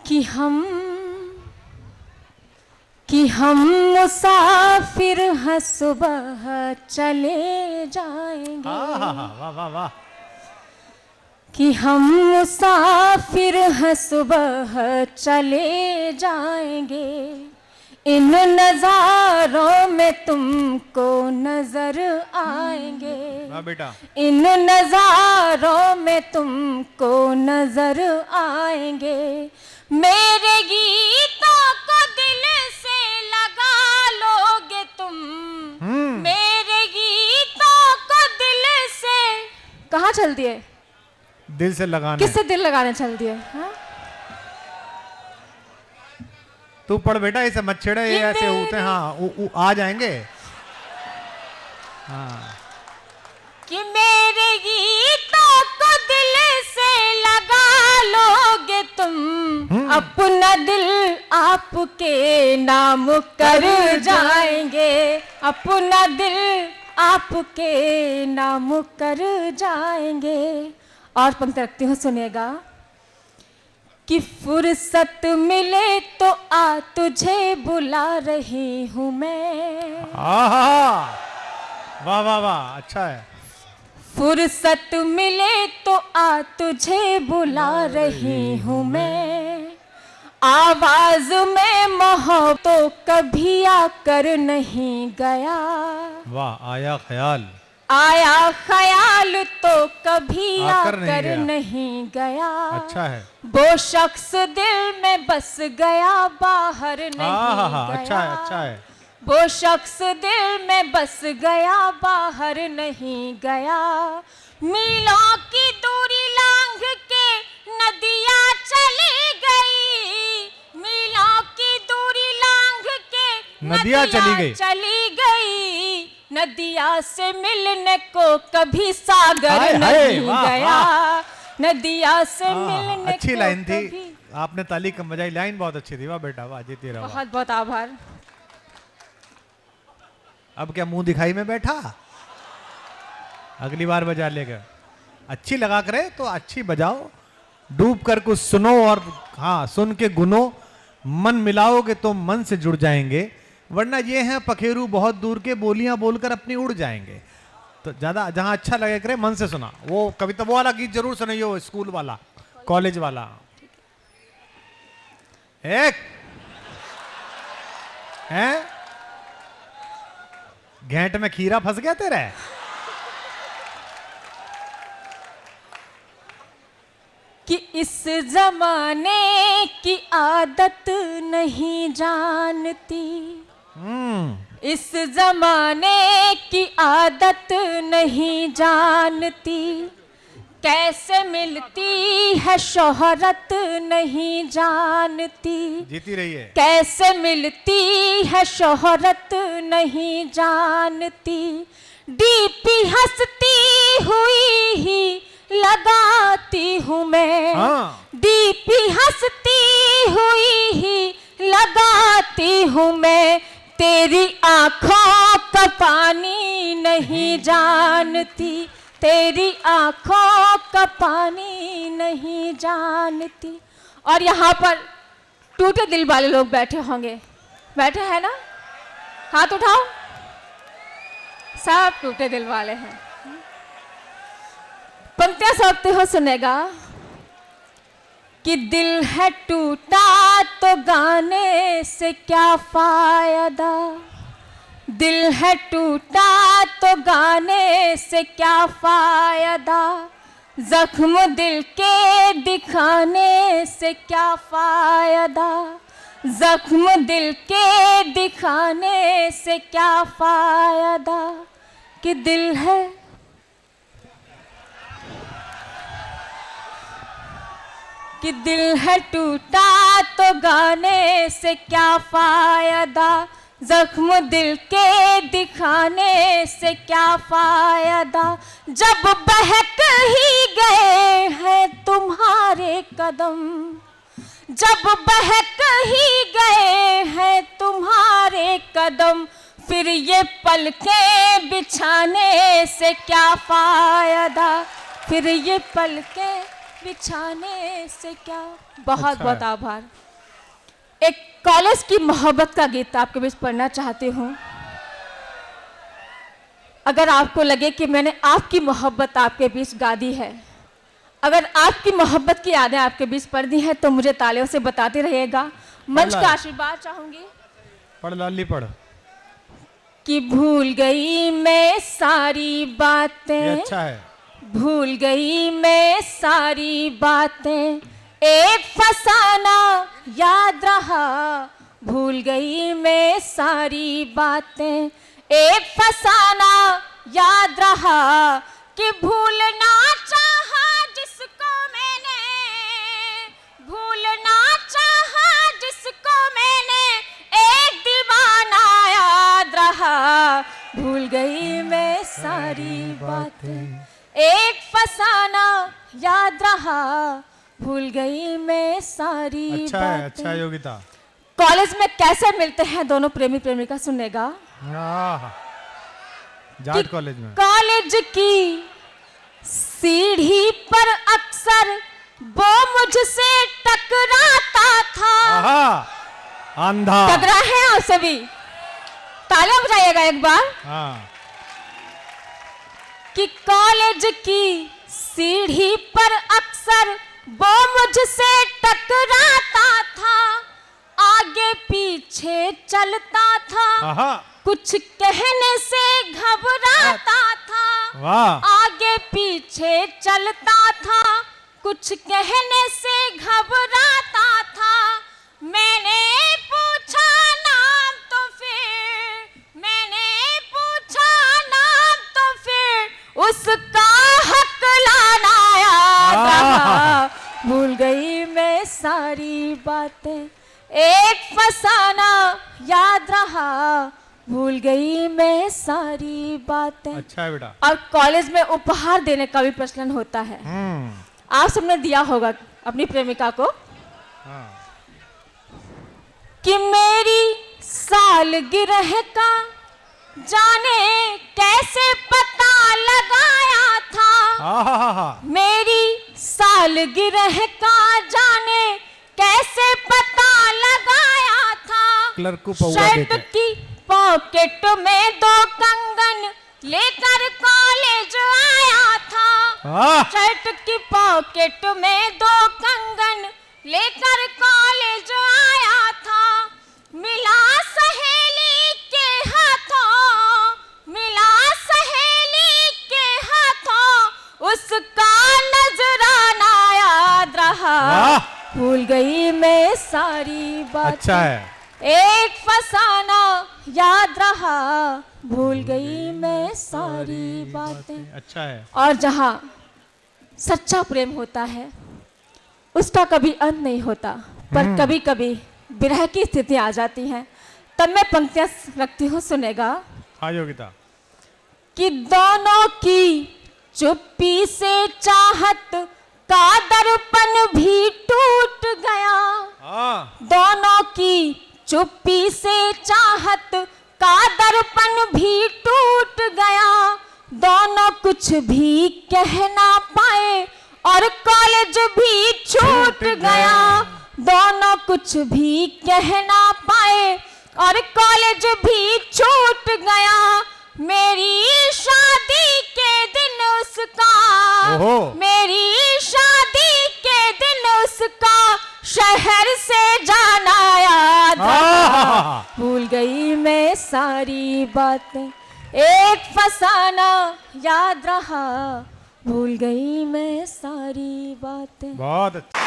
कि हम मुसाफिर हैं, सुबह चले जाएंगे। वाह वाह वाह। कि हम मुसाफिर हैं, सुबह चले जाएंगे। इन नजारों में तुमको नजर आएंगे। वाह बेटा। इन नजारों में तुमको नजर आएंगे। मेरे गीतों को दिल से लगा लोगे तुम। मेरे गीतों को दिल से कहाँ चल दिए? दिल से लगाने। किससे दिल लगाने चल दिए? तू पढ़ बेटा, ऐसे मत छेड़े, ये ऐसे होते। हाँ आ जाएंगे। हाँ। कि मेरे गीतों को दिल से लगा लोगे तुम। अपना दिल आपके नाम कर जाएंगे। अपना दिल आपके नाम कर जाएंगे। और पंक्ति रखती हूँ, सुनिएगा। कि फुर्सत मिले तो आ, तुझे बुला रही हूँ मैं। वाह वाह वाह, अच्छा है। फुर्सत मिले तो आ, तुझे बुला रही हूँ मैं। आवाज में मोहब्बत तो कभी आकर नहीं गया। वाह, आया ख्याल। आया ख्याल तो कभी आकर नहीं गया। अच्छा है। वो शख्स दिल में बस गया, बाहर नहीं गया। अच्छा है, अच्छा है। वो शख्स दिल में बस गया, बाहर नहीं गया। मीलों की दूरी लांघ के नदियाँ चली गई। मीलों की दूरी लांघ के नदियाँ चली गई। नदिया से मिलने को कभी सागर नहीं गया। नदिया से मिलने अच्छी को लाइन थी, आपने ताली कम बजाई। लाइन बहुत अच्छी थी। वाह बेटा वाह, जीती रहो। बहुत बहुत आभार। अब क्या मुंह दिखाई में बैठा? अगली बार बजा लेगा। अच्छी लगा करे तो अच्छी बजाओ, डूब कर कुछ सुनो और हाँ सुन के गुनो। मन मिलाओगे तो मन से जुड़ जाएंगे, वरना ये हैं पखेरू बहुत दूर के, बोलियां बोलकर अपनी उड़ जाएंगे। तो ज्यादा जहां अच्छा लगे करे मन से सुना। वो कविता वो वाला गीत जरूर सुनाइयो, स्कूल वाला, कॉलेज वाला। एक हैं घेंट में खीरा फंस गया तेरे। कि इस जमाने की आदत नहीं जानती। इस जमाने की आदत नहीं जानती। कैसे मिलती है शोहरत नहीं जानती। जीती रही है। कैसे मिलती है शोहरत नहीं जानती। डीपी हंसती हुई ही लगाती हूँ मैं। डीपी हंसती हुई ही लगाती हूँ मैं। तेरी आंखों का पानी नहीं जानती। तेरी आंखों का पानी नहीं जानती। और यहाँ पर टूटे दिल वाले लोग बैठे होंगे, बैठे हैं ना? हाथ उठाओ। सब टूटे दिल वाले हैं। पंक्तियां सोचते हो, सुनेगा। कि दिल है टूटा तो गाने से क्या फायदा। दिल है टूटा तो गाने से क्या फायदा। जख्म दिल के दिखाने से क्या फायदा। जख्म दिल के दिखाने से क्या फायदा। कि दिल है कि दिल है टूटा तो गाने से क्या फायदा। जख्म दिल के दिखाने से क्या फायदा। जब बहक ही गए हैं तुम्हारे कदम। जब बहक ही गए हैं तुम्हारे कदम। फिर ये पलकें बिछाने से क्या फायदा। फिर ये पलकें बिछाने से क्या। बहुत बहुत आभार। एक कॉलेज की मोहब्बत का गीत आपके बीच पढ़ना चाहती हूँ। अगर आपको लगे कि मैंने आपकी मोहब्बत आपके बीच गा दी है, अगर आपकी मोहब्बत की यादें आपके बीच पढ़ दी हैं, तो मुझे तालियों से बताते रहिएगा। मंच का आशीर्वाद चाहूंगी। पढ़ लाली पढ़। कि भूल गई मैं सारी बातें, ये अच्छा है। भूल गई मैं सारी बातें, एक फसाना याद रहा। भूल गई मैं सारी बातें, एक फसाना याद रहा। कि भूलना चाहा जिसको मैंने, भूलना चाहा जिसको मैंने, एक दीवाना याद रहा। भूल गई मैं सारी बातें, एक फसाना याद रहा। भूल गई मैं सारी अच्छा बातें। है, अच्छा है योगिता। कॉलेज में कैसे मिलते हैं दोनों प्रेमी प्रेमिका, सुनेगा। जाट कॉलेज में। कॉलेज की सीढ़ी पर अक्सर वो मुझसे टकराता था। आहा, अंधा। टकरा है आप सभी, तालियां बजाइएगा एक बार। हाँ। कि कॉलेज की सीढ़ी पर अक्सर वो मुझसे टकराता था। आगे पीछे चलता था, आहा, कुछ कहने से घबराता था। वाह। आगे पीछे चलता था, कुछ कहने से घबराता था। मैंने पूछा नाम तो फिर, मैंने पूछा नाम तो फिर, उसका हक लाना याद रहा। भूल गई मैं सारी बातें, एक फसाना याद रहा। भूल गई मैं सारी बातें। अच्छा है बेटा। और कॉलेज में उपहार देने का भी प्रचलन होता है। आप सबने दिया होगा अपनी प्रेमिका को। हाँ। कि मेरी सालगिरह का जाने कैसे पता लगाया था। आहा, मेरी सालगिरह का जाने कैसे पता लगाया था। क्लर्क को पौवा शर्ट देते। की पॉकेट में 2 कंगन लेकर कॉलेज आया था। शर्ट की पॉकेट में 2 कंगन लेकर कॉलेज आया था। मिला सहेली के हाथों, मिला सहेली के हाथों, उसका नजराना याद रहा। भूल गई मैं सारी बात। अच्छा है। एक फसाना याद रहा। भूल गई मैं सारी बातें। अच्छा है। और जहाँ सच्चा प्रेम होता है उसका कभी अंत नहीं होता, पर कभी कभी विरह की स्थिति आ जाती है। तब मैं पंक्तियां रखती हूँ, सुनेगा। हाँ योगिता। कि दोनों की चुप्पी से चाहत का दर्पण भी टूट गया। दोनों की चुप्पी से चाहत का दर्पण भी टूट गया। दोनों कुछ भी कह ना पाए और कॉलेज भी छूट गया। दोनों कुछ भी कह ना पाए और कॉलेज भी छूट गया। मेरी शादी के दिन उसका, मेरी शादी के दिन उसका शहर से जाना याद रहा। भूल गई मैं सारी बातें, एक फसाना याद रहा। भूल गई मैं सारी बातें। बहुत अच्छा।